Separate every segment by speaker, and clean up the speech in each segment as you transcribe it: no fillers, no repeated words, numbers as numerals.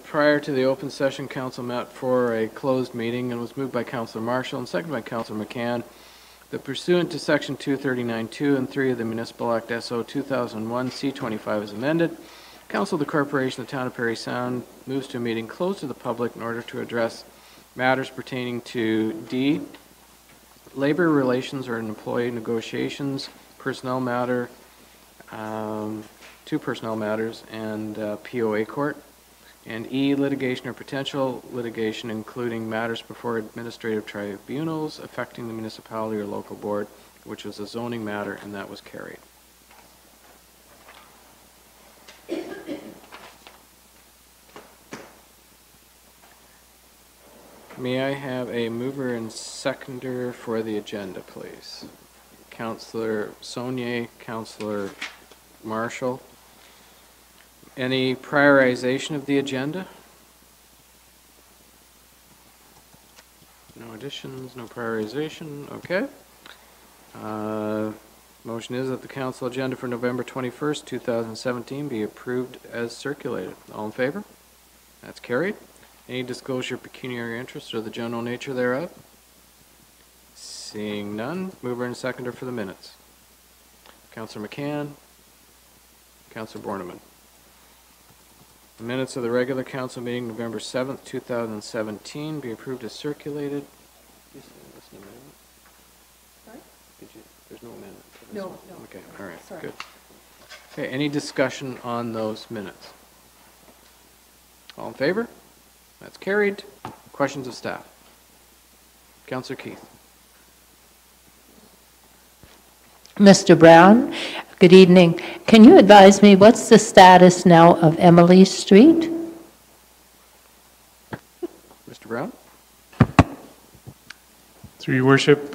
Speaker 1: Prior to the open session, council met for a closed meeting and was moved by Councillor Marshall and seconded by Councillor McCann that pursuant to Section 239(2) and 3 of the Municipal Act SO 2001 C25 as amended, Council of the Corporation of the Town of Parry Sound moves to a meeting closed to the public in order to address matters pertaining to D, labor relations or employee negotiations, personnel matter, two personnel matters, and POA court. And E, litigation or potential litigation, including matters before administrative tribunals affecting the municipality or local board, which was a zoning matter, and that was carried. May I have a mover and seconder for the agenda, please? Councillor Saunier, Councillor Marshall. Any prioritization of the agenda? No additions, no prioritization, okay. Motion is that the council agenda for November 21st, 2017 be approved as circulated. All in favor? That's carried. Any disclosure of pecuniary interest or the general nature thereof? Seeing none, mover and seconder for the minutes. Councillor McCann, Councillor Borneman. The minutes of the regular council meeting November 7th, 2017 be approved as circulated.
Speaker 2: Sorry?
Speaker 1: There's no amendment for this
Speaker 2: No,
Speaker 1: one?
Speaker 2: no.
Speaker 1: Okay, all right,
Speaker 2: Sorry.
Speaker 1: good. Okay, any discussion on those minutes? All in favor? That's carried. Questions of staff? Councillor Keith.
Speaker 3: Mr. Brown, good evening. Can you advise me what's the status now of Emily Street?
Speaker 1: Mr. Brown?
Speaker 4: Through your worship,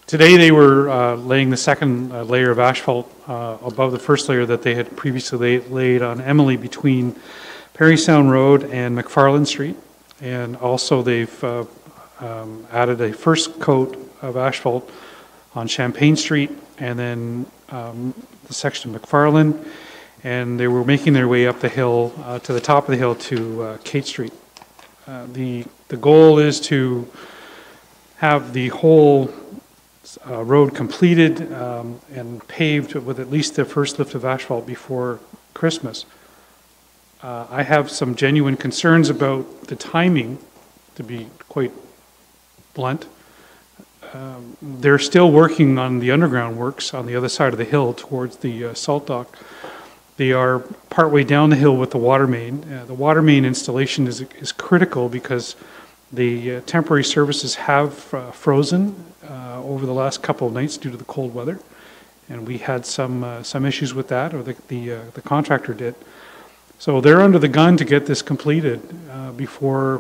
Speaker 4: today they were laying the second layer of asphalt above the first layer that they had previously laid on Emily between Parry Sound Road and McFarland Street. And also they've added a first coat of asphalt on Champagne Street and then the section of McFarland. And they were making their way up the hill to the top of the hill to Kate Street. The goal is to have the whole road completed and paved with at least the first lift of asphalt before Christmas. I have some genuine concerns about the timing, to be quite blunt. They're still working on the underground works on the other side of the hill towards the salt dock. They are partway down the hill with the water main. The water main installation is critical because the temporary services have frozen over the last couple of nights due to the cold weather, and we had some issues with that, or the contractor did. So they're under the gun to get this completed before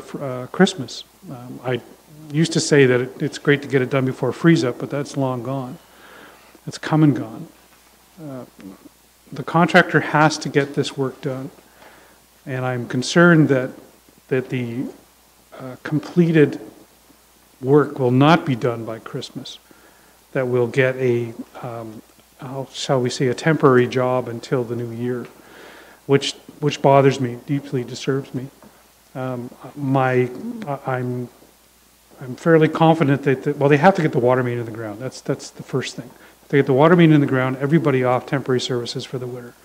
Speaker 4: Christmas. I used to say that it's great to get it done before freeze up, but that's long gone. It's come and gone. The contractor has to get this work done, and I'm concerned that the completed work will not be done by Christmas. That we'll get a, how shall we say, a temporary job until the new year, which bothers me, deeply disturbs me. I'm fairly confident that, well, they have to get the water main in the ground. That's the first thing. They get the water main in the ground, everybody off temporary services for the winter.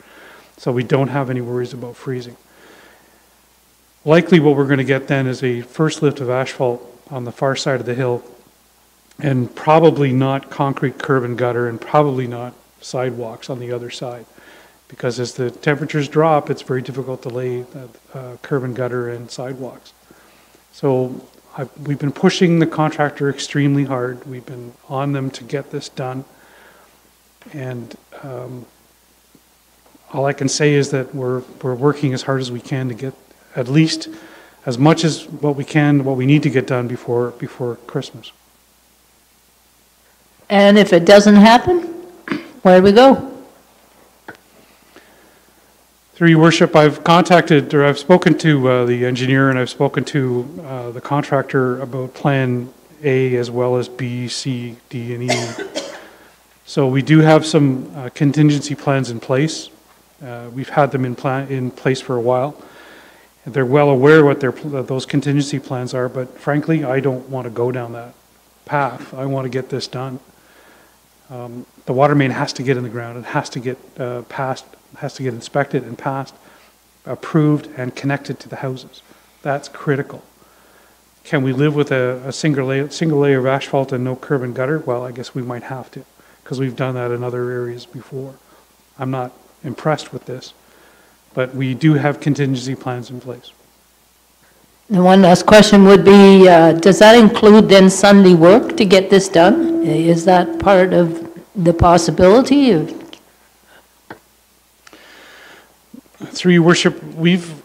Speaker 4: So we don't have any worries about freezing. Likely what we're going to get then is a first lift of asphalt on the far side of the hill, and probably not concrete curb and gutter, and probably not sidewalks on the other side. Because as the temperatures drop, it's very difficult to lay curb and gutter and sidewalks. So we've been pushing the contractor extremely hard. We've been on them to get this done. And all I can say is that we're working as hard as we can to get at least as much as what we need to get done before Christmas.
Speaker 3: And if it doesn't happen, where do we go?
Speaker 4: Through your worship, I've spoken to the engineer, and I've spoken to the contractor about Plan A as well as B, C, D, and E. So we do have some contingency plans in place. We've had them in place for a while. They're well aware what those contingency plans are, but frankly, I don't want to go down that path. I want to get this done. The water main has to get in the ground. It has to get passed, has to get inspected and passed, approved, and connected to the houses. That's critical. Can we live with a single layer of asphalt and no curb and gutter? Well, I guess we might have to, because we've done that in other areas before. I'm not impressed with this, but we do have contingency plans in place.
Speaker 3: And one last question would be, does that include then Sunday work to get this done? Is that part of the possibility of?
Speaker 4: Through your worship, we've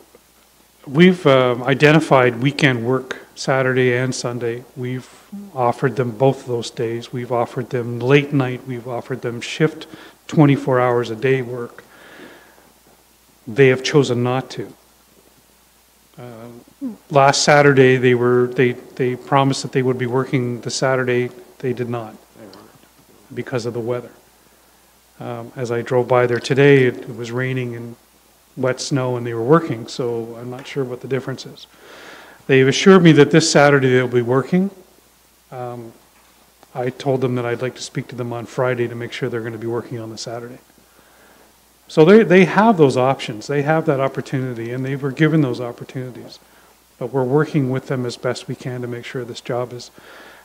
Speaker 4: identified weekend work, Saturday and Sunday. We've offered them both of those days. We've offered them late night. We've offered them shift 24 hours a day work. They have chosen not to. Last Saturday, they promised that they would be working the Saturday. They did not, because of the weather. As I drove by there today, it was raining and wet snow, and they were working, so I'm not sure what the difference is. They've assured me that this Saturday they'll be working. I told them that I'd like to speak to them on Friday to make sure they're going to be working on the Saturday. So they have those options. They have that opportunity, and they were given those opportunities. But we're working with them as best we can to make sure this job is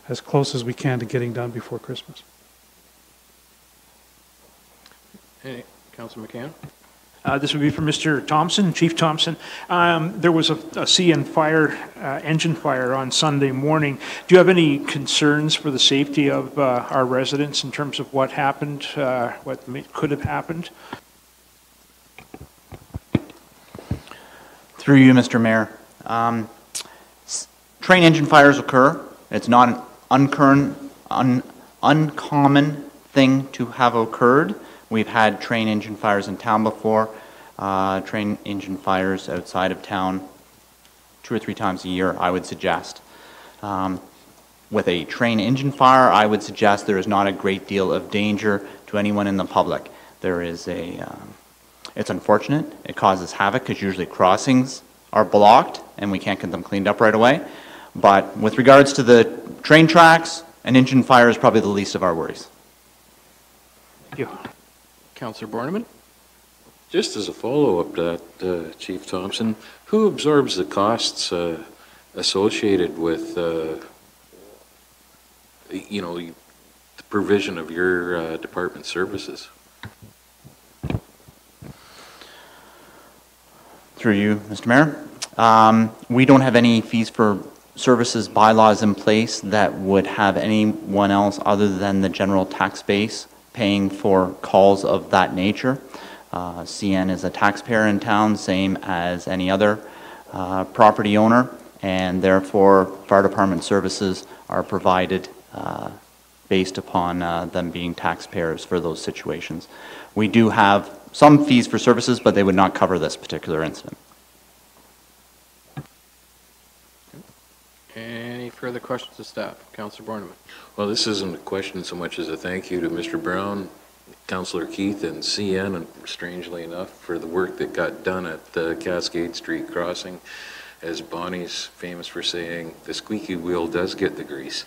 Speaker 4: as close as we can to getting done before Christmas.
Speaker 1: Hey, Councillor McCann?
Speaker 2: This would be for Mr. Thompson, Chief Thompson. There was a CN fire, engine fire on Sunday morning. Do you have any concerns for the safety of our residents in terms of what happened, what could have happened?
Speaker 5: Through you, Mr. Mayor. Train engine fires occur. It's not an uncommon thing to have occurred. We've had train engine fires in town before, train engine fires outside of town 2 or 3 times a year, I would suggest. With a train engine fire, I would suggest there is not a great deal of danger to anyone in the public. There is it's unfortunate. It causes havoc because usually crossings are blocked and we can't get them cleaned up right away. But with regards to the train tracks, an engine fire is probably the least of our worries.
Speaker 2: Thank you.
Speaker 1: Councillor Borneman?
Speaker 6: Just as a follow-up to that, Chief Thompson, who absorbs the costs associated with, you know, the provision of your department services?
Speaker 5: Through you, Mr. Mayor. We don't have any fees for services bylaws in place that would have anyone else other than the general tax base paying for calls of that nature. CN is a taxpayer in town, same as any other property owner, and therefore fire department services are provided based upon them being taxpayers for those situations. We do have some fees for services, but they would not cover this particular incident.
Speaker 1: Any further questions of staff? Councillor Borneman?
Speaker 6: Well, this isn't a question so much as a thank you to Mr. Brown, Councillor Keith, and CN, and strangely enough, for the work that got done at the Cascade Street crossing. As Bonnie's famous for saying, the squeaky wheel does get the grease.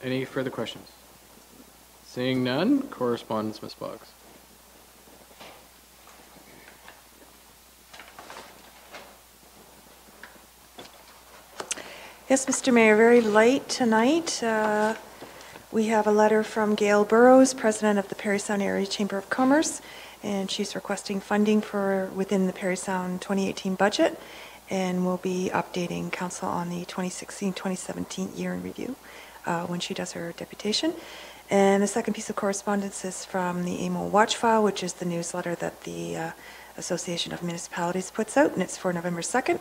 Speaker 1: Any further questions? Seeing none, correspondence, Ms. Boggs.
Speaker 7: Yes, Mr. Mayor, very light tonight. We have a letter from Gail Burrows, President of the Parry Sound Area Chamber of Commerce, and she's requesting funding for within the Parry Sound 2018 budget, and will be updating Council on the 2016-2017 year in review when she does her deputation. And the second piece of correspondence is from the AMO Watch File, which is the newsletter that the Association of Municipalities puts out, and it's for November 2nd.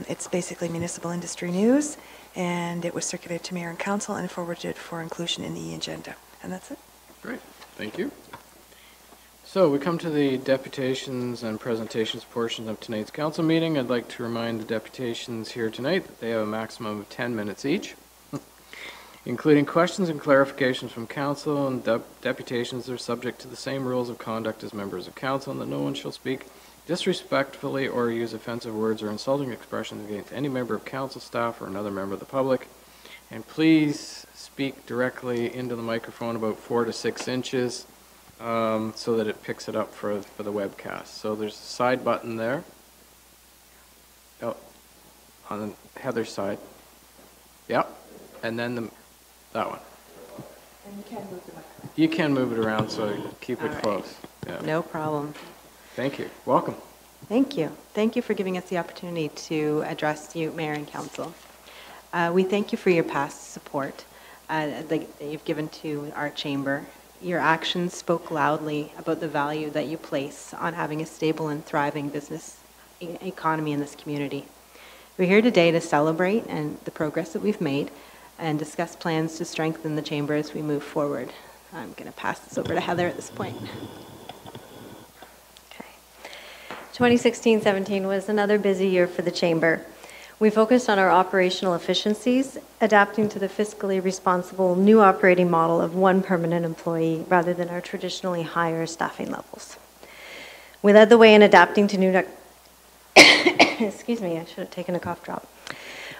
Speaker 7: It's basically municipal industry news, and it was circulated to Mayor and Council and forwarded for inclusion in the agenda. And that's it.
Speaker 1: Great, thank you. So we come to the deputations and presentations portion of tonight's council meeting. I'd like to remind the deputations here tonight that they have a maximum of 10 minutes each. including questions and clarifications from council, and deputations are subject to the same rules of conduct as members of council, and that no one shall speak disrespectfully or use offensive words or insulting expressions against any member of council, staff, or another member of the public. And please speak directly into the microphone about 4 to 6 inches so that it picks it up for the webcast. So there's a side button there. Oh, on Heather's side. Yep. And then that one.
Speaker 8: And you can move the microphone.
Speaker 1: You can move it around, so keep it
Speaker 8: All right.
Speaker 1: close. Yeah.
Speaker 8: No problem.
Speaker 1: Thank you. Welcome.
Speaker 8: Thank you. Thank you for giving us the opportunity to address you, Mayor and Council. We thank you for your past support that you've given to our chamber. Your actions spoke loudly about the value that you place on having a stable and thriving business economy in this community. We're here today to celebrate and the progress that we've made and discuss plans to strengthen the chamber as we move forward. I'm going to pass this over to Heather at this point.
Speaker 9: 2016-17 was another busy year for the Chamber. We focused on our operational efficiencies, adapting to the fiscally responsible new operating model of one permanent employee rather than our traditionally higher staffing levels. We led the way in adapting to new... Excuse me, I should have taken a cough drop.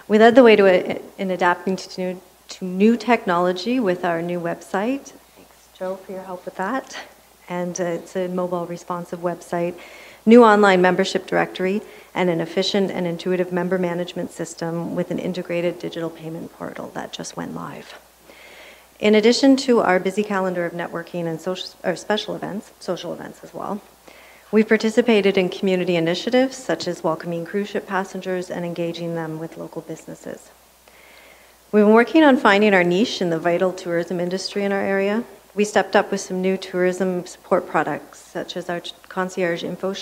Speaker 9: We led the way in adapting to new technology with our new website. Thanks, Joe, for your help with that. And it's a mobile responsive website, new online membership directory, and an efficient and intuitive member management system with an integrated digital payment portal that just went live. In addition to our busy calendar of networking and social events as well, we've participated in community initiatives such as welcoming cruise ship passengers and engaging them with local businesses. We've been working on finding our niche in the vital tourism industry in our area. We stepped up with some new tourism support products, such as our concierge info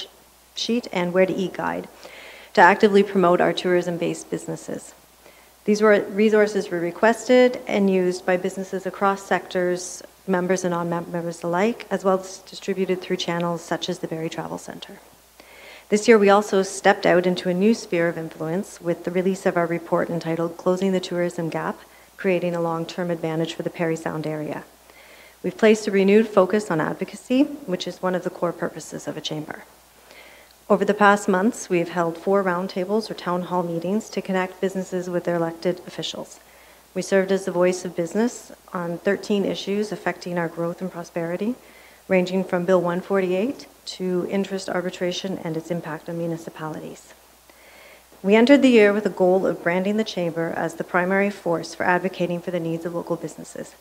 Speaker 9: sheet and Where to Eat guide, to actively promote our tourism-based businesses. These resources were requested and used by businesses across sectors, members and non-members alike, as well as distributed through channels such as the Parry Travel Centre. This year, we also stepped out into a new sphere of influence with the release of our report entitled Closing the Tourism Gap, Creating a Long-Term Advantage for the Parry Sound Area. We've placed a renewed focus on advocacy, which is one of the core purposes of a chamber. Over the past months, we've held 4 roundtables or town hall meetings to connect businesses with their elected officials. We served as the voice of business on 13 issues affecting our growth and prosperity, ranging from Bill 148 to interest arbitration and its impact on municipalities. We entered the year with a goal of branding the chamber as the primary force for advocating for the needs of local businesses.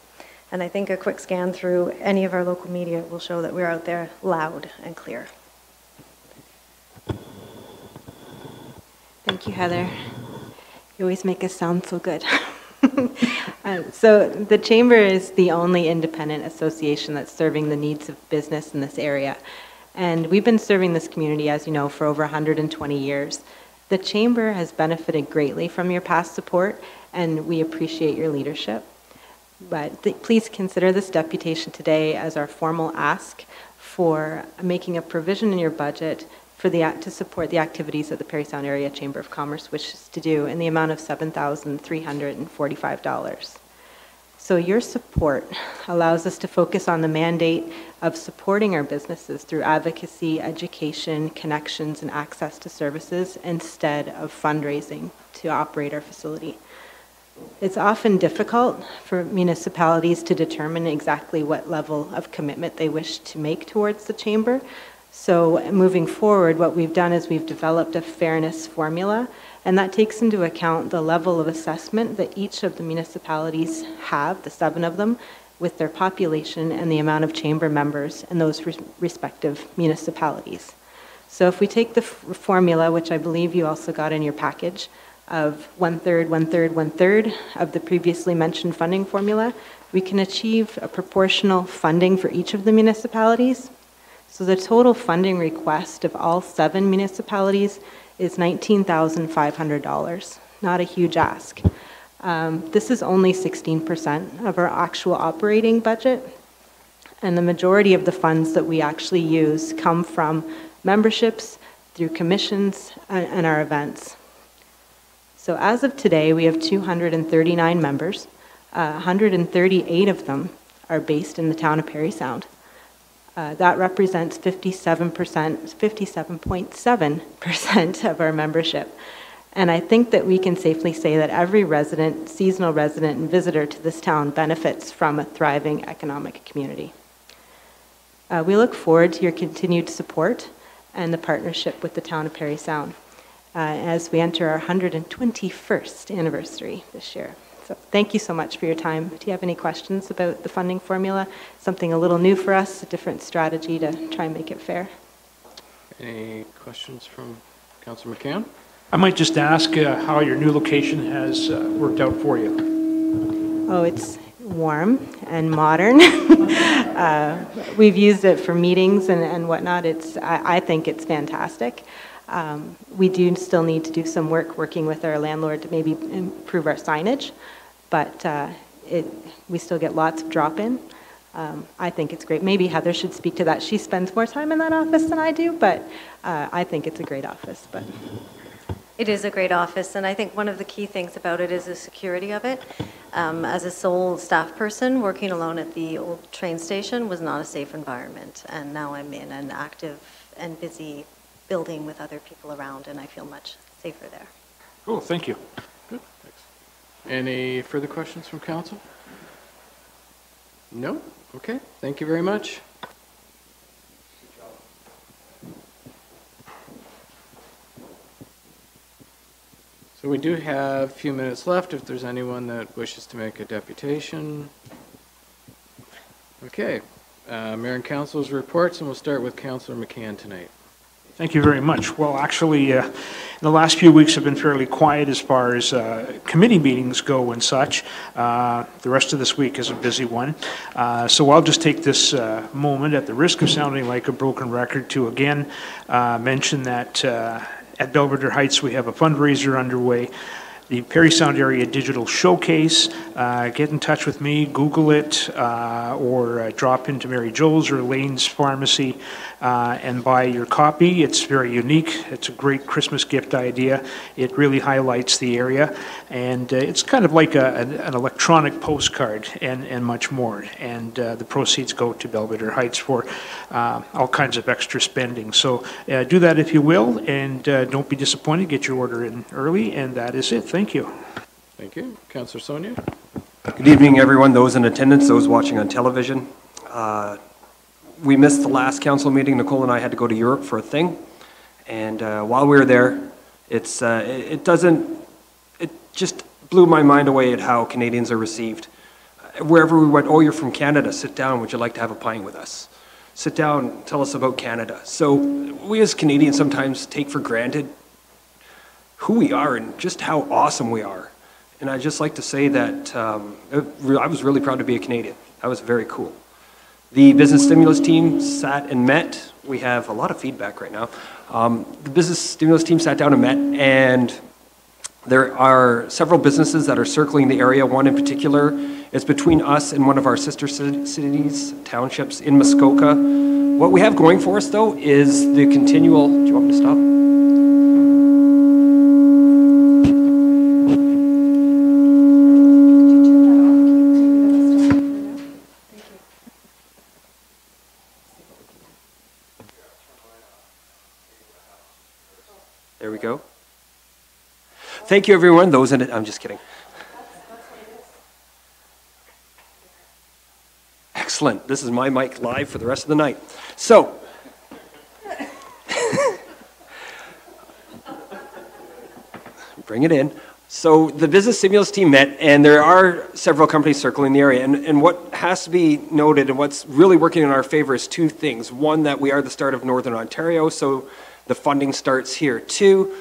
Speaker 9: And I think a quick scan through any of our local media will show that we're out there loud and clear.
Speaker 8: Thank you, Heather. You always make us sound so good. So the Chamber is the only independent association that's serving the needs of business in this area. And we've been serving this community, as you know, for over 120 years. The Chamber has benefited greatly from your past support, and we appreciate your leadership. But please consider this deputation today as our formal ask for making a provision in your budget for to support the activities that the Parry Sound Area Chamber of Commerce wishes to do in the amount of $7,345. So your support allows us to focus on the mandate of supporting our businesses through advocacy, education, connections, and access to services instead of fundraising to operate our facility. It's often difficult for municipalities to determine exactly what level of commitment they wish to make towards the chamber. So moving forward, what we've done is we've developed a fairness formula, and that takes into account the level of assessment that each of the municipalities have, the 7 of them, with their population and the amount of chamber members in those respective municipalities. So if we take the formula, which I believe you also got in your package, of 1/3, 1/3, 1/3 of the previously mentioned funding formula, we can achieve a proportional funding for each of the municipalities. So the total funding request of all 7 municipalities is $19,500, not a huge ask. This is only 16% of our actual operating budget, and the majority of the funds that we actually use come from memberships, through commissions, and our events. So as of today, we have 239 members. 138 of them are based in the town of Parry Sound. That represents 57.7% of our membership. And I think that we can safely say that every resident, seasonal resident, and visitor to this town benefits from a thriving economic community. We look forward to your continued support and the partnership with the town of Parry Sound as we enter our 121st anniversary this year. So thank you so much for your time. Do you have any questions about the funding formula? Something a little new for us, a different strategy to try and make it fair.
Speaker 1: Any questions from Councillor McCann?
Speaker 2: I might just ask how your new location has worked out for you.
Speaker 8: Oh, it's warm and modern. We've used it for meetings and whatnot. I think it's fantastic. We do still need to do some working with our landlord to maybe improve our signage, but we still get lots of drop-in. I think it's great. Maybe Heather should speak to that. She spends more time in that office than I do, but I think it's a great office. But
Speaker 9: It is a great office, and I think one of the key things about it is the security of it. As a sole staff person, working alone at the old train station was not a safe environment, and now I'm in an active and busy building with other people around, and I feel much safer there.
Speaker 2: Cool, thank you.
Speaker 1: Good, thanks. Any further questions from council? No? Okay, thank you very much. So we do have a few minutes left if there's anyone that wishes to make a deputation. Okay, Mayor and Council's reports, and we'll start with Councillor McCann tonight.
Speaker 2: Thank you very much. Well, actually, the last few weeks have been fairly quiet as far as committee meetings go and such. The rest of this week is a busy one. So I'll just take this moment, at the risk of sounding like a broken record, to again mention that at Belvedere Heights we have a fundraiser underway. The Parry Sound Area Digital Showcase. Get in touch with me, Google it, or drop into Mary Joel's or Lane's Pharmacy and buy your copy. It's very unique. It's a great Christmas gift idea. It really highlights the area, and it's kind of like an electronic postcard and much more. And the proceeds go to Belvedere Heights for all kinds of extra spending. So do that if you will, and don't be disappointed. Get your order in early, and that is it. Thank you.
Speaker 1: Thank you. Councillor Sonia?
Speaker 10: Good evening, everyone, those in attendance, those watching on television. We missed the last council meeting. Nicole and I had to go to Europe for a thing. And while we were there, it just blew my mind away at how Canadians are received. Wherever we went, oh, you're from Canada, sit down, would you like to have a pint with us? Sit down, tell us about Canada. So we as Canadians sometimes take for granted who we are and just how awesome we are. And I'd just like to say that I was really proud to be a Canadian. That was very cool. The business stimulus team sat and met. We have a lot of feedback right now. The business stimulus team sat down and met, and there are several businesses that are circling the area. One in particular is between us and one of our sister cities, townships in Muskoka. What we have going for us, though, is the continual... Do you want me to stop? There we go. Thank you, everyone. Those in it, I'm just kidding. Excellent. This is my mic live for the rest of the night. So, bring it in. So the business stimulus team met, and there are several companies circling the area. And what has to be noted, and what's really working in our favor, is two things. One, that we are the start of Northern Ontario, so the funding starts here. Two,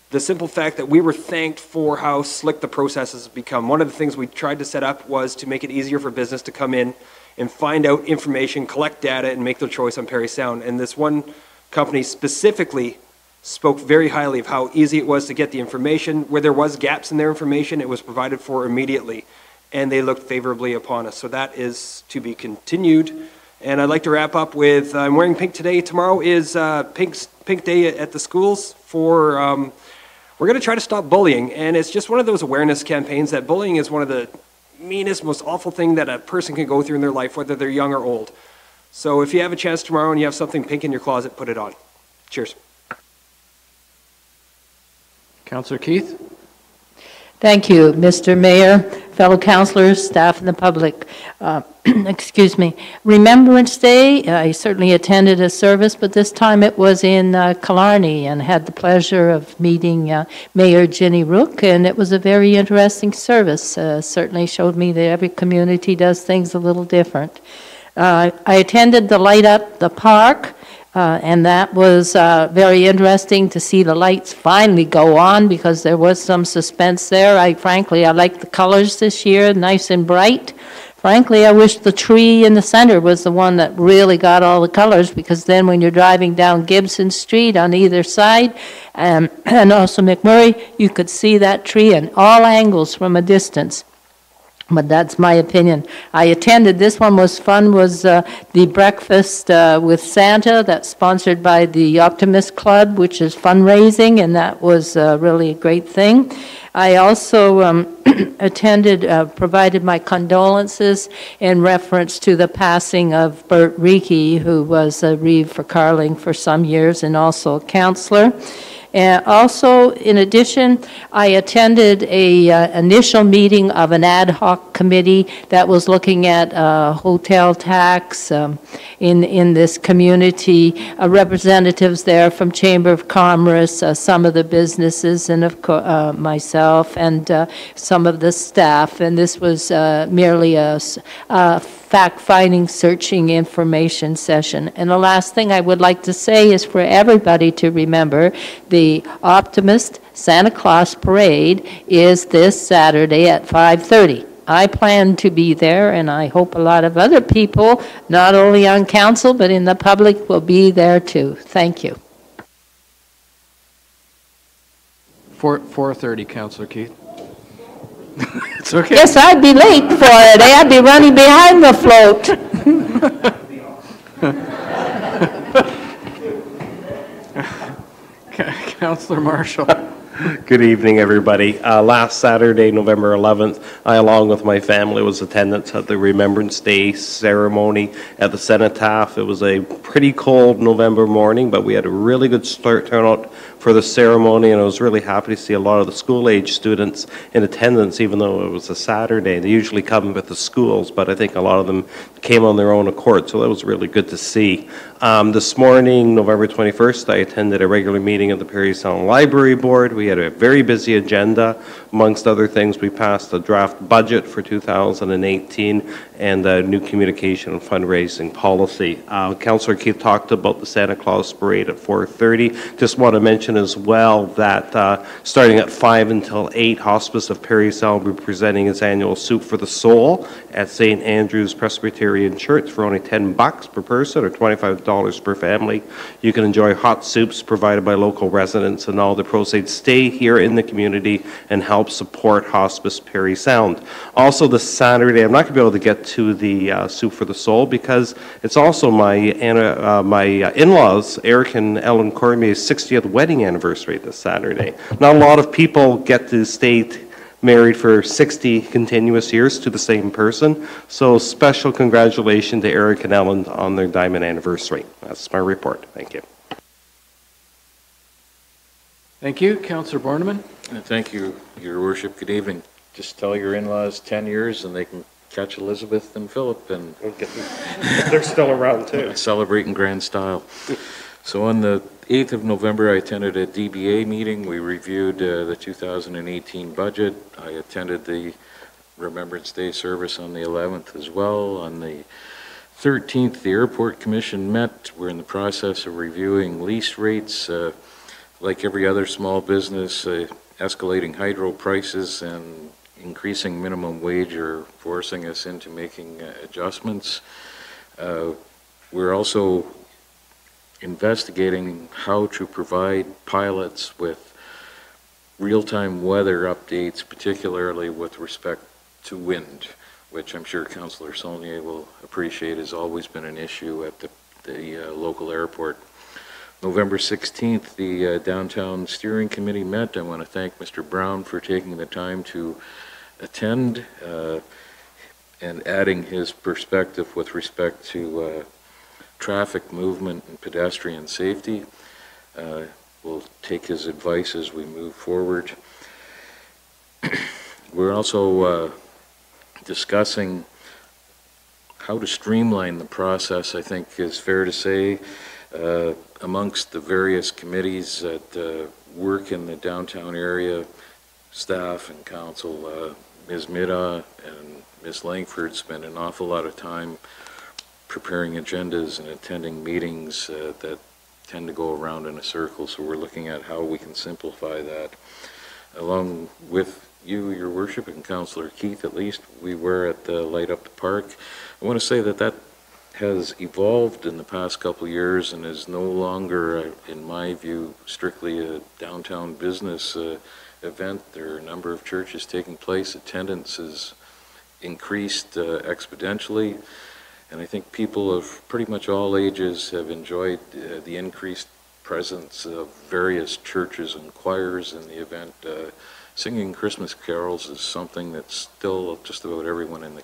Speaker 10: the simple fact that we were thanked for how slick the process has become. One of the things we tried to set up was to make it easier for business to come in and find out information, collect data, and make their choice on Parry Sound. And this one company specifically spoke very highly of how easy it was to get the information. Where there was gaps in their information, it was provided for immediately, and they looked favorably upon us. So that is to be continued. And I'd like to wrap up with, I'm wearing pink today. Tomorrow is Pink Day at the schools for, we're going to try to stop bullying. And it's just one of those awareness campaigns that bullying is one of the, meanest, most awful thing that a person can go through in their life, whether they're young or old. So if you have a chance tomorrow and you have something pink in your closet, put it on. Cheers.
Speaker 1: Councillor Keith?
Speaker 3: Thank you, Mr. Mayor, fellow councilors, staff, and the public. Excuse me. Remembrance Day, I certainly attended a service, but this time it was in Killarney, and had the pleasure of meeting Mayor Ginny Rook, and it was a very interesting service. Certainly showed me that every community does things a little different. I attended the Light Up the Park, and that was very interesting to see the lights finally go on, because there was some suspense there. Frankly, I like the colors this year, nice and bright. Frankly, I wish the tree in the center was the one that really got all the colors, because then when you're driving down Gibson Street on either side, and also McMurray, you could see that tree in all angles from a distance. But that's my opinion. I attended, this one was fun, was the breakfast with Santa that's sponsored by the Optimist Club, which is fundraising, and that was really a great thing. I also attended, provided my condolences in reference to the passing of Bert Reiki, who was a Reeve for Carling for some years and also a counselor. Also, in addition, I attended a initial meeting of an ad hoc committee that was looking at hotel tax in this community. Representatives there from Chamber of Commerce, some of the businesses, and of course myself and some of the staff. And this was merely a fact-finding, searching information session. And the last thing I would like to say is for everybody to remember the Optimist Santa Claus Parade is this Saturday at 5:30. I plan to be there, and I hope a lot of other people, not only on council, but in the public, will be there too. Thank you.
Speaker 1: 4:30, Councillor Keith. It's okay.
Speaker 3: Yes, I'd be late for it. I'd be running behind the float.
Speaker 1: Councillor Marshall.
Speaker 11: Good evening, everybody. Last Saturday, November 11th, I, along with my family, was attendance at the Remembrance Day ceremony at the Cenotaph. It was a pretty cold November morning, but we had a really good turnout for the ceremony, and I was really happy to see a lot of the school-age students in attendance, even though it was a Saturday. They usually come with the schools, but I think a lot of them came on their own accord, so that was really good to see. This morning, November 21st, I attended a regular meeting of the Parry Sound Library Board. We had a very busy agenda. Amongst other things, we passed a draft budget for 2018 and a new communication and fundraising policy. Councillor Keith talked about the Santa Claus Parade at 4:30. Just want to mention as well that starting at 5 until 8, Hospice of Parry Sound will be presenting its annual Soup for the Soul at St. Andrew's Presbyterian Church for only $10 per person or $25 per family. You can enjoy hot soups provided by local residents, and all the proceeds stay here in the community and help support Hospice Parry Sound. Also this Saturday, I'm not going to be able to get to the Soup for the Soul because it's also my in-laws, Eric and Ellen Cormier's 60th wedding anniversary this Saturday. Not a lot of people get to stay married for 60 continuous years to the same person. So special congratulations to Eric and Ellen on their diamond anniversary. That's my report. Thank you.
Speaker 1: Thank you. Councillor Borneman.
Speaker 6: Thank you, Your Worship. Good evening. Just tell your in-laws 10 years and they can catch Elizabeth and Philip and
Speaker 11: They're still around too.
Speaker 6: Celebrate in grand style. So on the 8th of November, I attended a DBA meeting. We reviewed the 2018 budget. I attended the Remembrance Day service on the 11th as well. On the 13th, the Airport Commission met. We're in the process of reviewing lease rates. Like every other small business, escalating hydro prices and increasing minimum wage are forcing us into making adjustments. We're also investigating how to provide pilots with real-time weather updates, particularly with respect to wind, which I'm sure Councillor Saulnier will appreciate has always been an issue at the local airport. November 16th, the Downtown Steering Committee met. I want to thank Mr. Brown for taking the time to attend. and adding his perspective with respect to traffic movement and pedestrian safety. We'll take his advice as we move forward. We're also discussing how to streamline the process, I think is fair to say, amongst the various committees that work in the downtown area, staff and council. Ms. Midda and Ms. Langford spend an awful lot of time preparing agendas and attending meetings that tend to go around in a circle, so we're looking at how we can simplify that. Along with you, Your Worship, and Councillor Keith, at least, we were at the Light Up the Park. I want to say that that has evolved in the past couple of years and is no longer, in my view, strictly a downtown business event. There are a number of churches taking place. Attendance has increased exponentially. And I think people of pretty much all ages have enjoyed the increased presence of various churches and choirs in the event. Singing Christmas carols is something that still just about everyone in the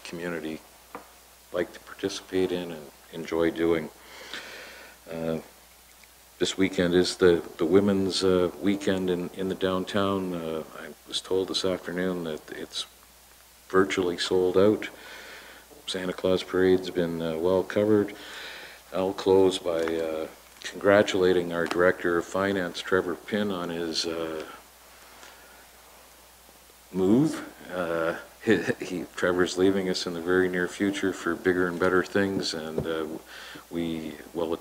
Speaker 6: community like to participate in and enjoy doing. This weekend is the women's weekend in the downtown. I was told this afternoon that it's virtually sold out. Santa Claus Parade's been well covered. I'll close by congratulating our Director of Finance, Trevor Pinn, on his move. Trevor's leaving us in the very near future for bigger and better things, and the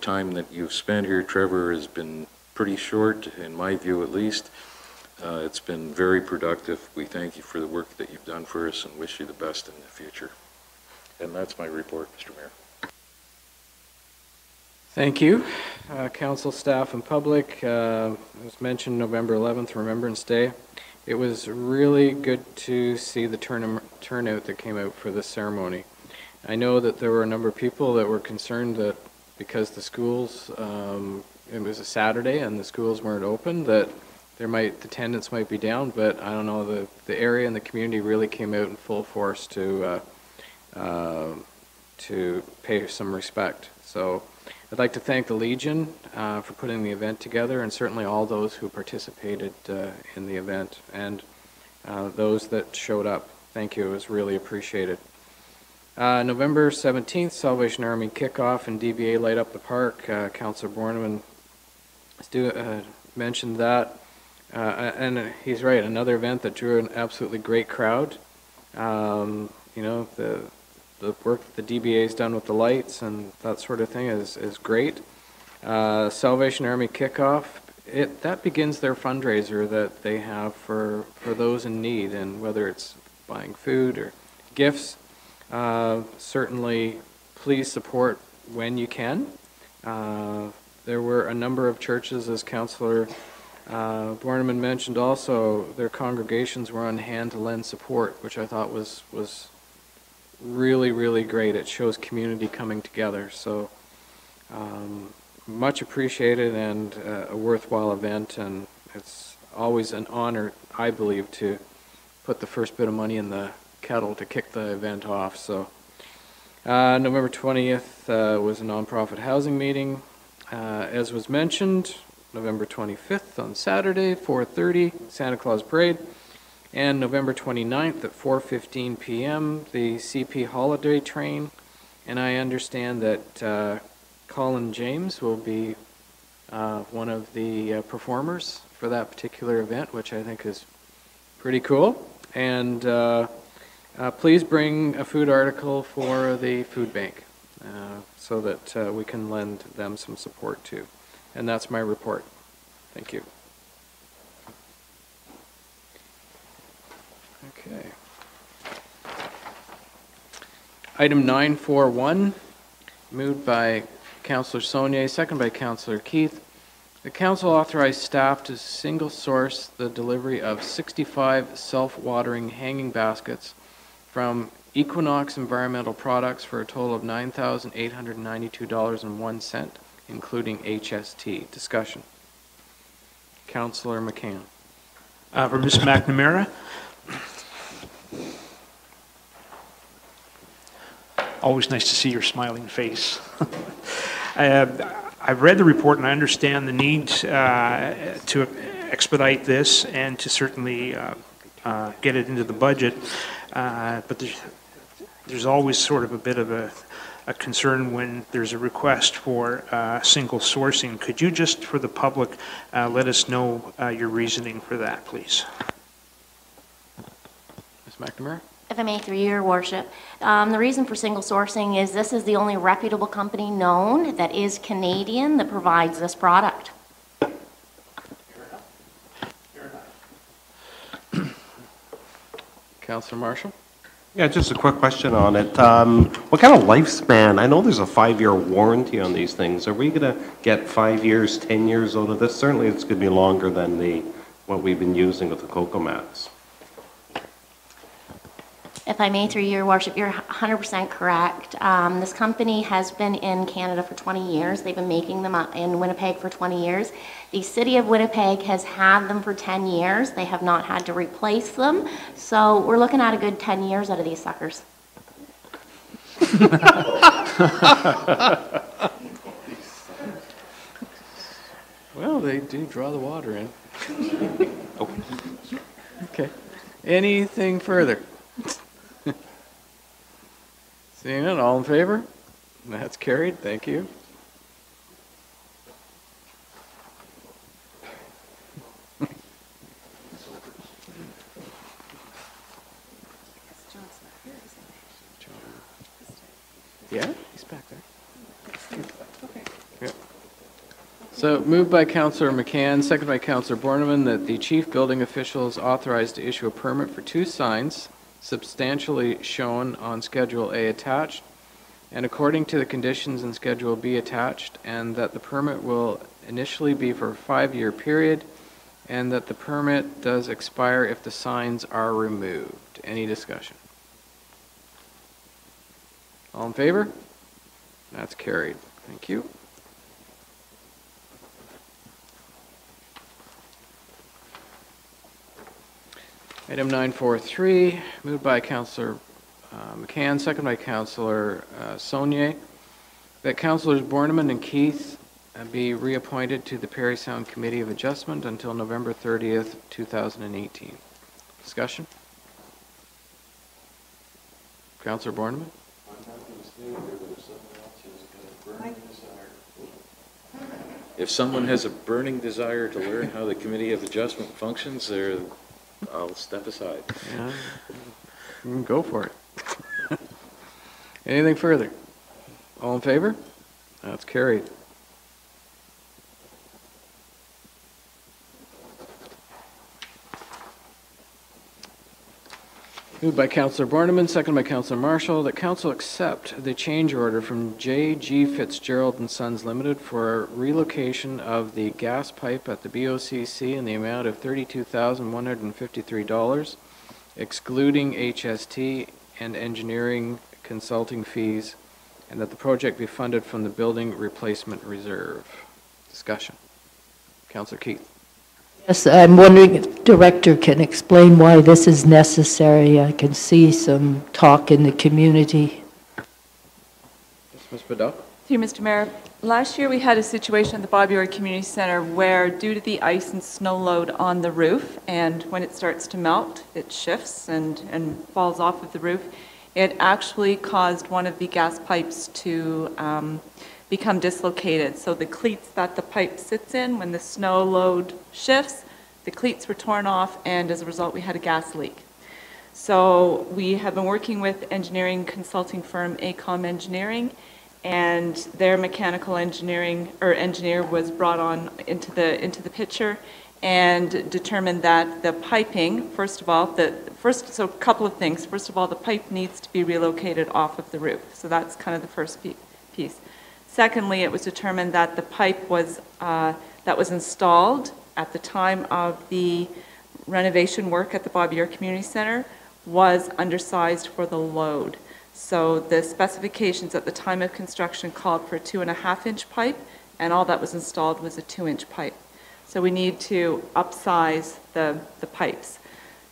Speaker 6: time that you've spent here, Trevor, has been pretty short, in my view at least. It's been very productive. We thank you for the work that you've done for us and wish you the best in the future. And that's my report, Mr. Mayor.
Speaker 1: Thank you. Council, staff, and public. As mentioned, November 11th, Remembrance Day. It was really good to see the turnout that came out for this ceremony. I know that there were a number of people that were concerned that because the schools, it was a Saturday and the schools weren't open, that the attendance might be down, but I don't know, the area and the community really came out in full force to pay some respect. So I'd like to thank the Legion for putting the event together, and certainly all those who participated in the event, and those that showed up. Thank you. It was really appreciated. November 17th, Salvation Army kickoff and DBA Light Up the Park. Councillor Borneman mentioned that. And he's right, another event that drew an absolutely great crowd. You know, the work that the DBA has done with the lights and that sort of thing is great. Salvation Army kickoff, that begins their fundraiser that they have for those in need, and whether it's buying food or gifts, certainly please support when you can. There were a number of churches, as Councillor Borneman mentioned also, their congregations were on hand to lend support, which I thought was really, really great. It shows community coming together. So much appreciated and a worthwhile event, and it's always an honor, I believe, to put the first bit of money in the kettle to kick the event off. So November 20th was a nonprofit housing meeting. As was mentioned, November 25th on Saturday, 4:30, Santa Claus Parade. And November 29th at 4:15 p.m., the CP Holiday Train. And I understand that Colin James will be one of the performers for that particular event, which I think is pretty cool. And please bring a food article for the food bank so that we can lend them some support too. And that's my report. Thank you. Okay. Item 941, moved by Councillor Saunier, second by Councillor Keith. The council authorized staff to single source the delivery of 65 self-watering hanging baskets from Equinox Environmental Products for a total of $9,892.01, including HST. Discussion. Councillor McCann.
Speaker 2: For Ms. McNamara. Always nice to see your smiling face. I've read the report and I understand the need to expedite this and to certainly get it into the budget. But there's always sort of a bit of a concern when there's a request for single sourcing. Could you just, for the public, let us know your reasoning for that, please?
Speaker 1: Ms. McNamara?
Speaker 12: If I may, through your worship, the reason for single sourcing is this is the only reputable company known that is Canadian that provides this product.
Speaker 1: Councillor Marshall?
Speaker 11: Yeah, just a quick question on it. What kind of lifespan? I know there's a 5-year warranty on these things. Are we going to get 5 years, 10 years out of this? Certainly it's going to be longer than what we've been using with the cocoa mats.
Speaker 12: If I may, through your worship, you're 100% correct. This company has been in Canada for 20 years. They've been making them in Winnipeg for 20 years. The city of Winnipeg has had them for 10 years. They have not had to replace them. So we're looking at a good 10 years out of these suckers.
Speaker 1: Well, they do draw the water in. Okay. Anything further? Seeing none, all in favor? That's carried. Thank you. Yeah, he's back there. Yeah. So moved by Councillor McCann, seconded by Councillor Borneman, that the chief building official is authorized to issue a permit for 2 signs substantially shown on Schedule A attached, and according to the conditions in Schedule B attached, and that the permit will initially be for a 5-year period, and that the permit does expire if the signs are removed. Any discussion? All in favor? That's carried. Thank you. Item 943, moved by Councillor McCann, seconded by Councillor Saulnier, that Councillors Borneman and Keith be reappointed to the Parry Sound Committee of Adjustment until November 30th, 2018. Discussion? Councillor Borneman?
Speaker 6: If someone has a burning desire to learn how the Committee of Adjustment functions, I'll step aside.
Speaker 1: Yeah, go for it. Anything further? All in favor? That's carried. Moved by Councillor Borneman, seconded by Councillor Marshall, that Council accept the change order from J.G. Fitzgerald and Sons Limited for relocation of the gas pipe at the BOCC in the amount of $32,153, excluding HST and engineering consulting fees, and that the project be funded from the Building Replacement Reserve. Discussion. Councillor Keith.
Speaker 3: Yes, I'm wondering if the Director can explain why this is necessary. I can see some talk in the community.
Speaker 1: Yes, Ms. Bedell.
Speaker 13: Through Mr. Mayor, last year we had a situation at the Bobby Orr Community Center where, due to the ice and snow load on the roof, and when it starts to melt, it shifts and falls off of the roof, it actually caused one of the gas pipes to become dislocated. So the cleats that the pipe sits in, when the snow load shifts, the cleats were torn off, and as a result we had a gas leak. So we have been working with engineering consulting firm ACOM Engineering, and their mechanical engineer was brought on into the picture and determined that the piping, so a couple of things. First of all, the pipe needs to be relocated off of the roof. So that's kind of the first piece. Secondly, it was determined that the pipe that was installed at the time of the renovation work at the Bobby Orr Community Center was undersized for the load. So the specifications at the time of construction called for a 2.5-inch pipe, and all that was installed was a 2-inch pipe. So we need to upsize the pipes.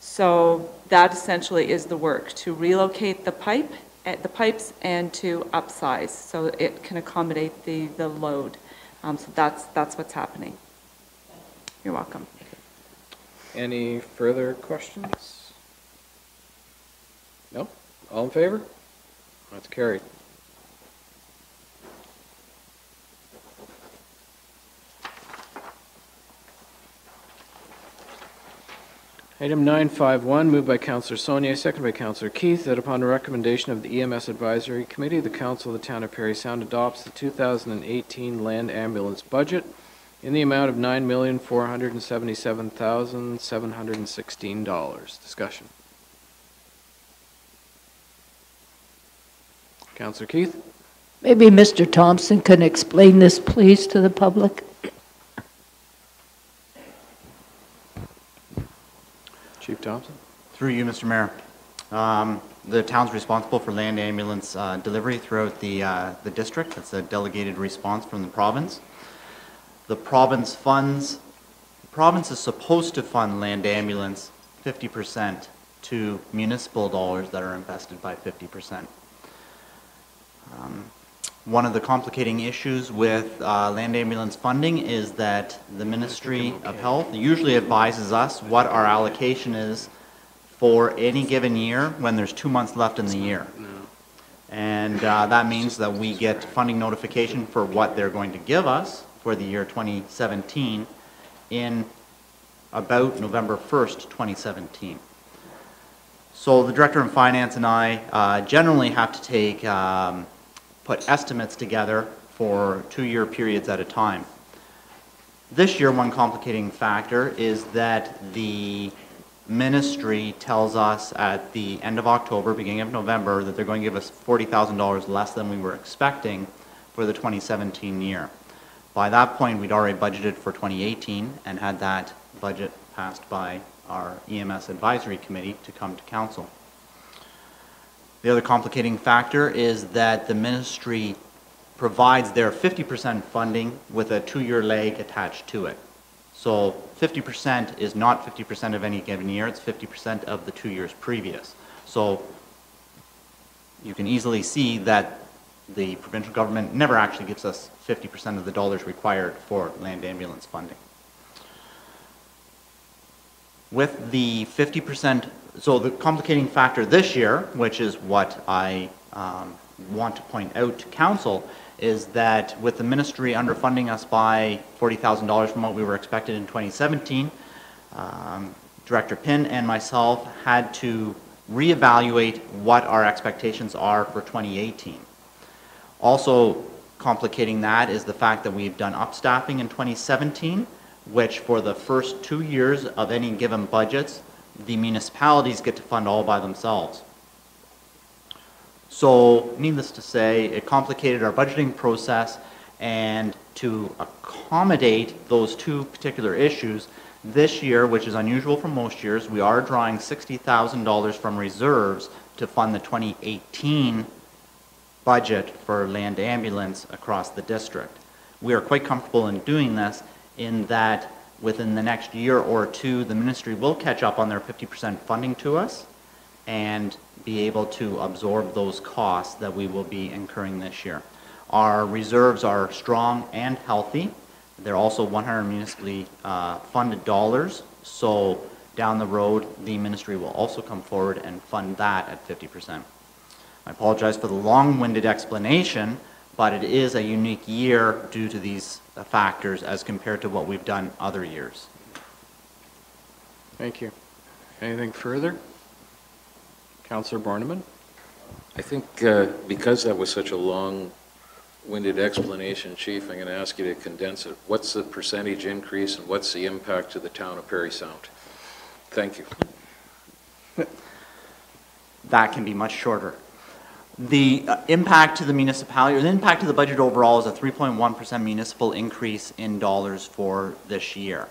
Speaker 13: So that essentially is the work, to relocate the pipe the pipes and to upsize so it can accommodate the load. So that's what's happening. You're welcome.
Speaker 1: Any further questions? No? All in favor? That's carried. Item 951, moved by Councillor Saunier, seconded by Councillor Keith, that upon the recommendation of the EMS Advisory Committee, the Council of the Town of Parry Sound adopts the 2018 land ambulance budget in the amount of $9,477,716. Discussion. Councillor Keith?
Speaker 3: Maybe Mr. Thompson can explain this, please, to the public.
Speaker 1: Chief Thompson?
Speaker 5: Through you, Mr. Mayor. The town's responsible for land ambulance delivery throughout the district. It's a delegated response from the province. The province is supposed to fund land ambulance 50% to municipal dollars that are invested by 50%. One of the complicating issues with land ambulance funding is that the Ministry of Health usually advises us what our allocation is for any given year when there's 2 months left in the year. And that means that we get funding notification for what they're going to give us for the year 2017 in about November 1st, 2017. So the Director of Finance and I generally have to take put estimates together for 2-year periods at a time. This year, one complicating factor is that the ministry tells us at the end of October, beginning of November, that they're going to give us $40,000 less than we were expecting for the 2017 year. By that point, we'd already budgeted for 2018 and had that budget passed by our EMS Advisory Committee to come to Council. The other complicating factor is that the ministry provides their 50% funding with a 2-year lag attached to it. So 50% is not 50% of any given year, it's 50% of the 2 years previous. So you can easily see that the provincial government never actually gives us 50% of the dollars required for land ambulance funding. With the 50%, so the complicating factor this year, which is what I want to point out to Council, is that with the ministry underfunding us by $40,000 from what we were expected in 2017, Director Pinn and myself had to reevaluate what our expectations are for 2018. Also complicating that is the fact that we've done upstaffing in 2017, which for the first 2 years of any given budgets, the municipalities get to fund all by themselves. So, needless to say, it complicated our budgeting process, and to accommodate those two particular issues, this year, which is unusual for most years, we are drawing $60,000 from reserves to fund the 2018 budget for land ambulance across the district. We are quite comfortable in doing this in that within the next year or two, the ministry will catch up on their 50% funding to us and be able to absorb those costs that we will be incurring this year. Our reserves are strong and healthy. They're also 100 municipally funded dollars, so down the road, the ministry will also come forward and fund that at 50%. I apologize for the long-winded explanation, but it is a unique year due to these factors as compared to what we've done other years.
Speaker 1: Thank you. Anything further? Councillor Borneman?
Speaker 6: I think because that was such a long-winded explanation, Chief, I'm going to ask you to condense it. What's the percentage increase and what's the impact to the town of Parry Sound? Thank you.
Speaker 5: That can be much shorter. The impact to the municipality, or the impact to the budget overall, is a 3.1% municipal increase in dollars for this year.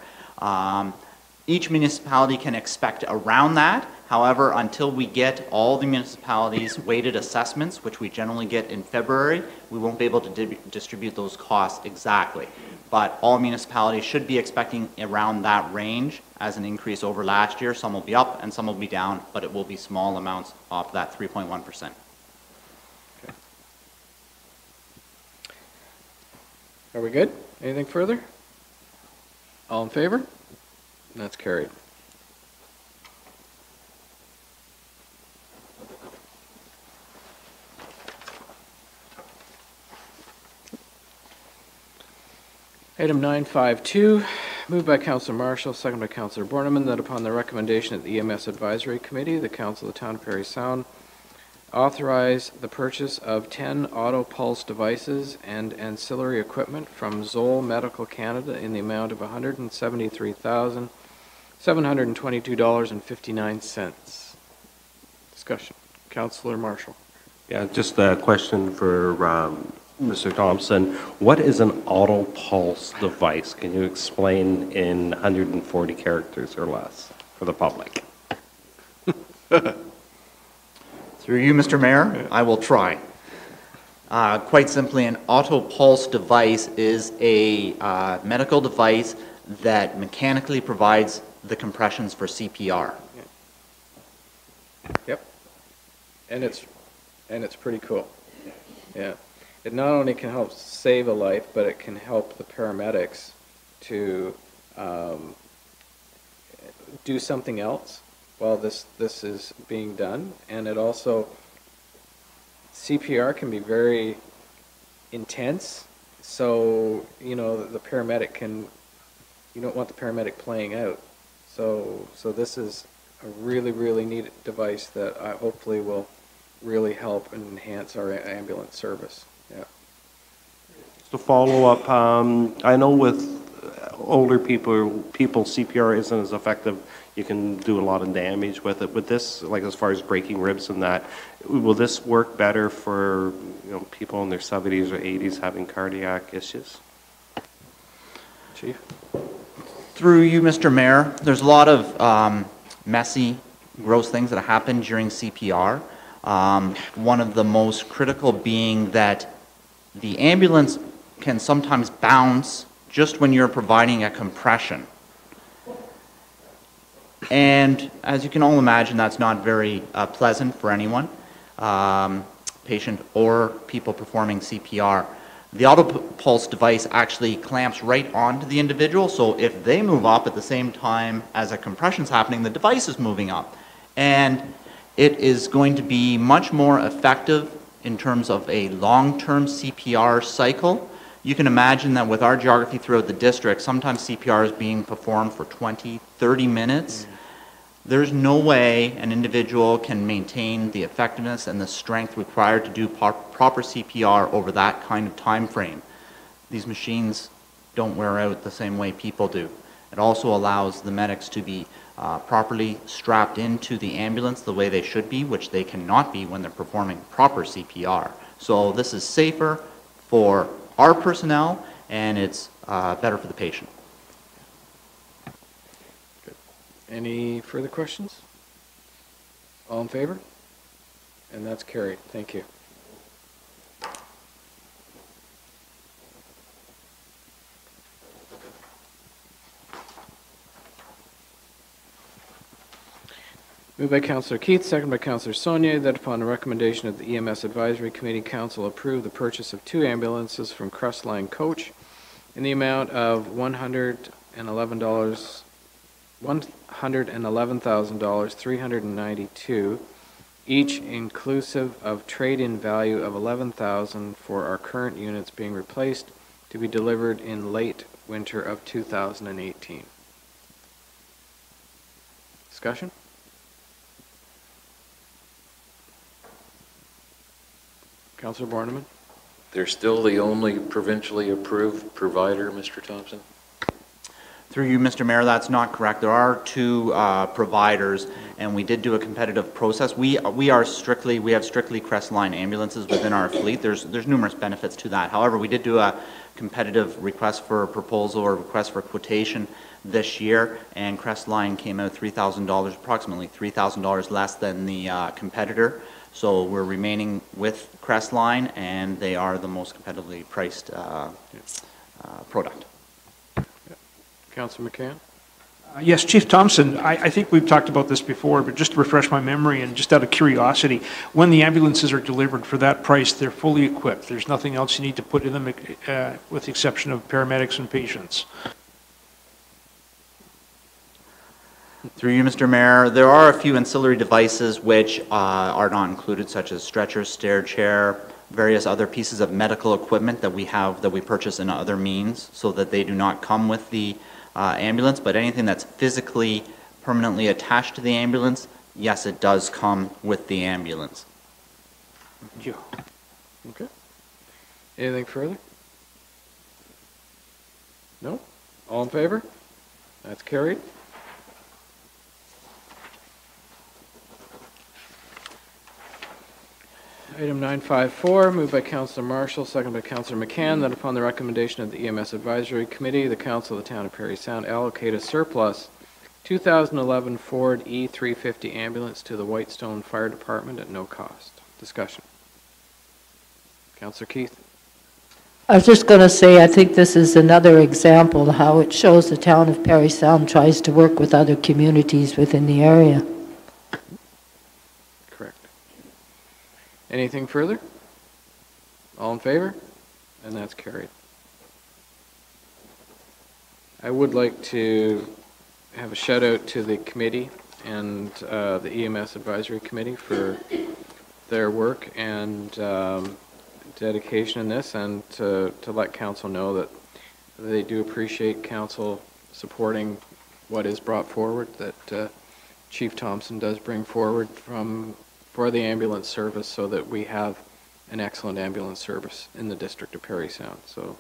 Speaker 5: Each municipality can expect around that. However, until we get all the municipalities' weighted assessments, which we generally get in February, we won't be able to distribute those costs exactly. But all municipalities should be expecting around that range as an increase over last year. Some will be up and some will be down, but it will be small amounts off that 3.1%.
Speaker 1: Are we good? Anything further? All in favor? That's carried. Item 952, moved by Councillor Marshall, second by Councillor Borneman, that upon the recommendation of the EMS Advisory Committee, the Council of the Town of Parry Sound authorize the purchase of 10 auto pulse devices and ancillary equipment from Zoll Medical Canada in the amount of $173,722.59. Discussion. Councillor Marshall.
Speaker 11: Yeah, just a question for Mr. Thompson. What is an auto pulse device? Can you explain in 140 characters or less for the public?
Speaker 5: Through you, Mr. Mayor, I will try. Quite simply, an auto pulse device is a medical device that mechanically provides the compressions for CPR.
Speaker 1: Yep. And it's pretty cool. Yeah. It not only can help save a life, but it can help the paramedics to do something else while this is being done. And it also, CPR can be very intense, so the paramedic can, you don't want the paramedic playing out. So this is a really, really neat device that hopefully will really help and enhance our ambulance service. Yeah.
Speaker 11: Just a follow-up, I know with older people CPR isn't as effective. You can do a lot of damage with it. With this, like as far as breaking ribs and that, will this work better for people in their 70s or 80s having cardiac issues?
Speaker 1: Chief?
Speaker 5: Through you, Mr. Mayor, there's a lot of messy, gross things that happen during CPR. One of the most critical being that the ambulance can sometimes bounce just when you're providing a compression. And as you can all imagine, that's not very pleasant for anyone, patient or people performing CPR. The auto pulse device actually clamps right onto the individual, so if they move up at the same time as a compression's happening, the device is moving up. And it is going to be much more effective in terms of a long-term CPR cycle. You can imagine that with our geography throughout the district, sometimes CPR is being performed for 20, 30 minutes. There's no way an individual can maintain the effectiveness and the strength required to do proper CPR over that kind of time frame. These machines don't wear out the same way people do. It also allows the medics to be properly strapped into the ambulance the way they should be, which they cannot be when they're performing proper CPR. So this is safer for our personnel, and it's better for the patient.
Speaker 1: Good. Any further questions? All in favor? And that's carried. Thank you. Moved by Councillor Keith, second by Councillor Saunier, that upon the recommendation of the EMS Advisory Committee, Council approve the purchase of 2 ambulances from Crestline Coach in the amount of $111,392, each inclusive of trade-in value of $11,000 for our current units being replaced to be delivered in late winter of 2018. Discussion? Councillor Borneman?
Speaker 6: They're still the only provincially approved provider, Mr. Thompson?
Speaker 5: Through you, Mr. Mayor, that's not correct. There are 2 providers, and we did do a competitive process. We have strictly Crestline ambulances within our fleet. There's numerous benefits to that. However, we did do a competitive request for proposal or request for quotation this year, and Crestline came out $3,000, approximately $3,000 less than the competitor. So we're remaining with Crestline, and they are the most competitively priced product.
Speaker 1: Councillor McCann?
Speaker 2: Yes, Chief Thompson, I think we've talked about this before, but just to refresh my memory and just out of curiosity, when the ambulances are delivered for that price, they're fully equipped. There's nothing else you need to put in them with the exception of paramedics and patients.
Speaker 5: Through you, Mr. Mayor, there are a few ancillary devices which are not included, such as stretchers, stair chair, various other pieces of medical equipment that we have that we purchase in other means, so that they do not come with the ambulance. But anything that's physically permanently attached to the ambulance, yes, it does come with the ambulance.
Speaker 2: Thank you.
Speaker 1: Okay. Anything further? No? All in favor? That's carried. Item 954, moved by Councillor Marshall, seconded by Councillor McCann, that upon the recommendation of the EMS Advisory Committee, the Council of the Town of Parry Sound allocate a surplus 2011 Ford E350 ambulance to the Whitestone Fire Department at no cost. Discussion. Councillor Keith.
Speaker 3: I was just going to say, I think this is another example of how it shows the town of Parry Sound tries to work with other communities within the area.
Speaker 1: Correct. Anything further? All in favor? And that's carried. I would like to have a shout out to the committee and the EMS Advisory Committee for their work and dedication in this, and to let council know that they do appreciate council supporting what is brought forward, that Chief Thompson does bring forward for the ambulance service, so that we have an excellent ambulance service in the district of Parry Sound. So,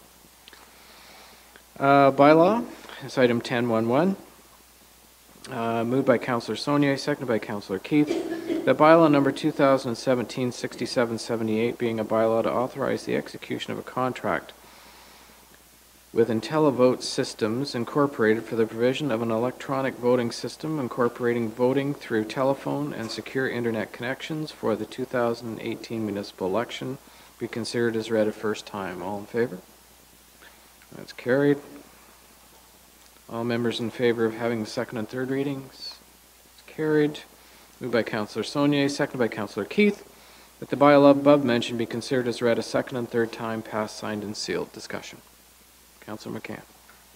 Speaker 1: bylaw is item 1011. Moved by Councillor Saunier, seconded by Councillor Keith, that bylaw number 2017-6778, being a bylaw to authorize the execution of a contract with IntelliVote Systems Incorporated for the provision of an electronic voting system incorporating voting through telephone and secure internet connections for the 2018 municipal election, be considered as read a first time. All in favor? That's carried. All members in favor of having the second and third readings? It's carried. Moved by Councillor Saunier, seconded by Councillor Keith, that the bylaw above mentioned be considered as read a second and third time, passed, signed, and sealed. Discussion. Councillor McCann.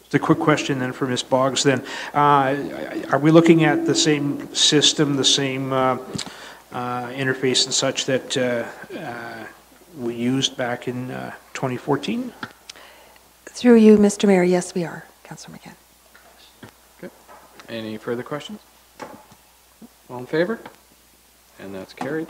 Speaker 2: Just a quick question then for Ms. Boggs then. Are we looking at the same system, the same interface and such that we used back in 2014?
Speaker 7: Through you, Mr. Mayor, yes, we are. Councillor McCann.
Speaker 1: Okay. Any further questions? All in favor? And that's carried.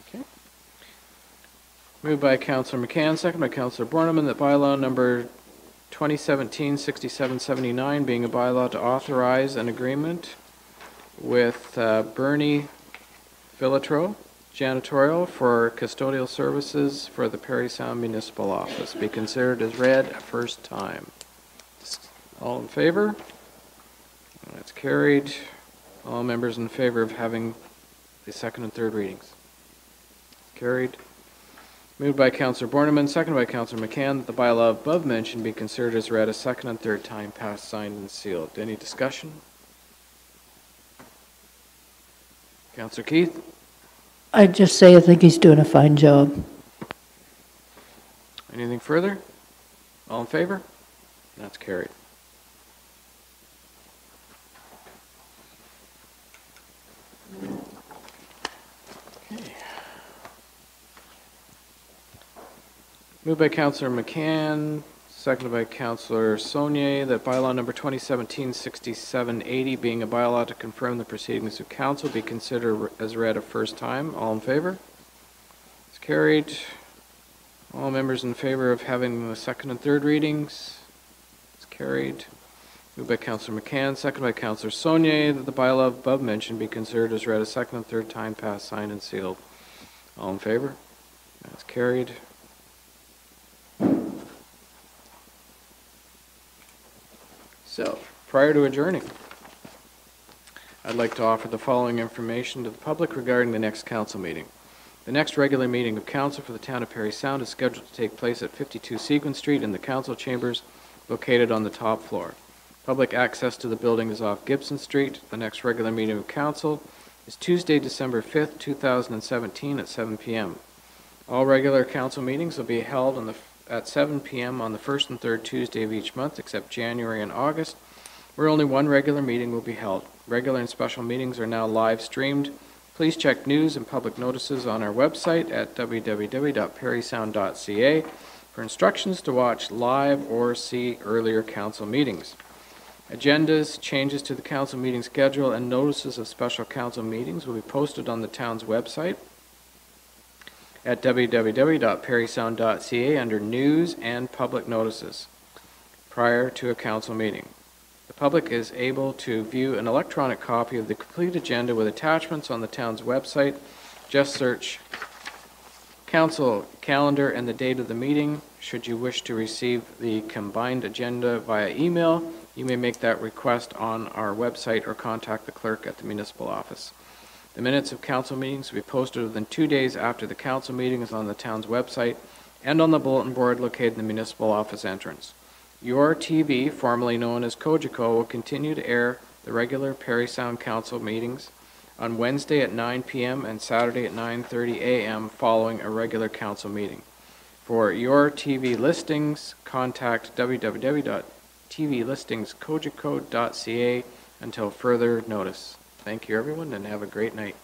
Speaker 1: Okay. Moved by Councillor McCann, second by Councillor Borneman, that bylaw number 2017-6779, being a bylaw to authorize an agreement with Bernie Filatro, janitorial, for custodial services for the Parry Sound Municipal Office, be considered as read a first time. All in favor? That's carried. All members in favor of having the second and third readings? Carried. Moved by Councillor Borneman, seconded by Councillor McCann, that the bylaw above mentioned be considered as read a second and third time, passed, signed, and sealed. Any discussion? Councillor Keith?
Speaker 3: I'd just say I think he's doing a fine job.
Speaker 1: Anything further? All in favor? That's carried. Okay. Moved by Councillor McCann, seconded by Councillor Saunier, that bylaw number 2017-6780, being a bylaw to confirm the proceedings of council, be considered as read a first time. All in favor? It's carried. All members in favor of having the second and third readings? It's carried. Moved by Councillor McCann, seconded by Councillor Saunier, that the bylaw above mentioned be considered as read a second and third time, passed, signed, and sealed. All in favor? That's carried. So, prior to adjourning, I'd like to offer the following information to the public regarding the next council meeting. The next regular meeting of council for the town of Parry Sound is scheduled to take place at 52 Sequin Street in the council chambers located on the top floor. Public access to the building is off Gibson Street. The next regular meeting of council is Tuesday, December 5th, 2017 at 7 p.m. All regular council meetings will be held at 7 p.m. on the first and third Tuesday of each month, except January and August, where only one regular meeting will be held. Regular and special meetings are now live streamed. Please check news and public notices on our website at www.parrysound.ca for instructions to watch live or see earlier council meetings. Agendas, changes to the council meeting schedule, and notices of special council meetings will be posted on the town's website at www.parrysound.ca under News and Public Notices prior to a council meeting. The public is able to view an electronic copy of the complete agenda with attachments on the town's website. Just search council calendar and the date of the meeting. Should you wish to receive the combined agenda via email, you may make that request on our website or contact the clerk at the municipal office. The minutes of council meetings will be posted within 2 days after the council meeting is on the town's website and on the bulletin board located in the municipal office entrance. Your TV, formerly known as Cogeco, will continue to air the regular Parry Sound Council meetings on Wednesday at 9 p.m. and Saturday at 9:30 a.m. following a regular council meeting. For your TV listings, contact www.tvlistingscogeco.ca until further notice. Thank you, everyone, and have a great night.